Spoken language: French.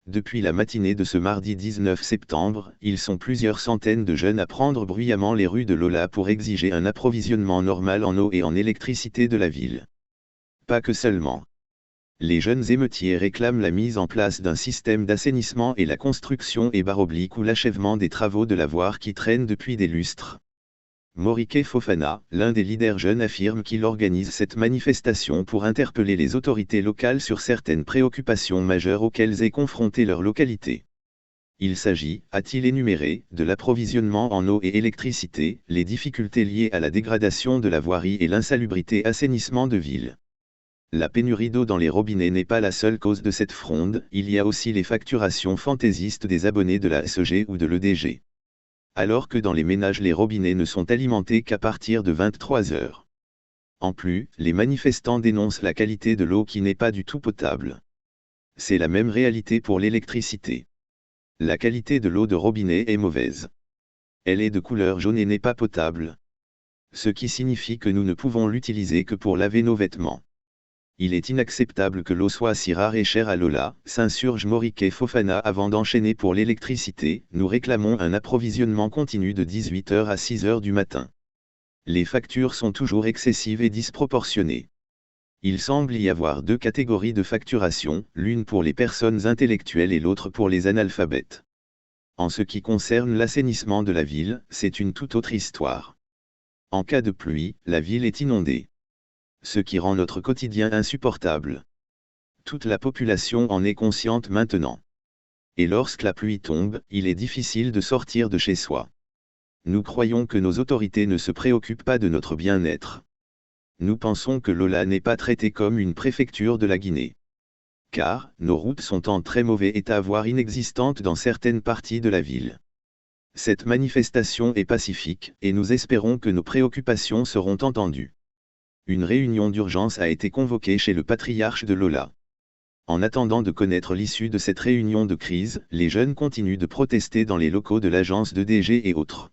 Depuis la matinée de ce mardi 19 septembre, ils sont plusieurs centaines de jeunes à prendre bruyamment les rues de Lola pour exiger un approvisionnement normal en eau et en électricité de la ville. Pas que seulement. Les jeunes émeutiers réclament la mise en place d'un système d'assainissement et la construction ou l'achèvement des travaux de la voirie qui traînent depuis des lustres. Moriké Fofana, l'un des leaders jeunes, affirme qu'il organise cette manifestation pour interpeller les autorités locales sur certaines préoccupations majeures auxquelles est confrontée leur localité. Il s'agit, a-t-il énuméré, de l'approvisionnement en eau et électricité, les difficultés liées à la dégradation de la voirie et l'insalubrité assainissement de ville. La pénurie d'eau dans les robinets n'est pas la seule cause de cette fronde, il y a aussi les facturations fantaisistes des abonnés de la SEG ou de l'EDG. Alors que dans les ménages les robinets ne sont alimentés qu'à partir de 23 heures. En plus, les manifestants dénoncent la qualité de l'eau qui n'est pas du tout potable. C'est la même réalité pour l'électricité. La qualité de l'eau de robinet est mauvaise. Elle est de couleur jaune et n'est pas potable. Ce qui signifie que nous ne pouvons l'utiliser que pour laver nos vêtements. Il est inacceptable que l'eau soit si rare et chère à Lola, s'insurge Moriké Fofana avant d'enchaîner pour l'électricité. Nous réclamons un approvisionnement continu de 18h à 6h du matin. Les factures sont toujours excessives et disproportionnées. Il semble y avoir deux catégories de facturation, l'une pour les personnes intellectuelles et l'autre pour les analphabètes. En ce qui concerne l'assainissement de la ville, c'est une toute autre histoire. En cas de pluie, la ville est inondée. Ce qui rend notre quotidien insupportable. Toute la population en est consciente maintenant. Et lorsque la pluie tombe, il est difficile de sortir de chez soi. Nous croyons que nos autorités ne se préoccupent pas de notre bien-être. Nous pensons que Lola n'est pas traitée comme une préfecture de la Guinée. Car, nos routes sont en très mauvais état voire inexistantes dans certaines parties de la ville. Cette manifestation est pacifique, et nous espérons que nos préoccupations seront entendues. Une réunion d'urgence a été convoquée chez le patriarche de Lola. En attendant de connaître l'issue de cette réunion de crise, les jeunes continuent de protester dans les locaux de l'agence d'EDG et autres.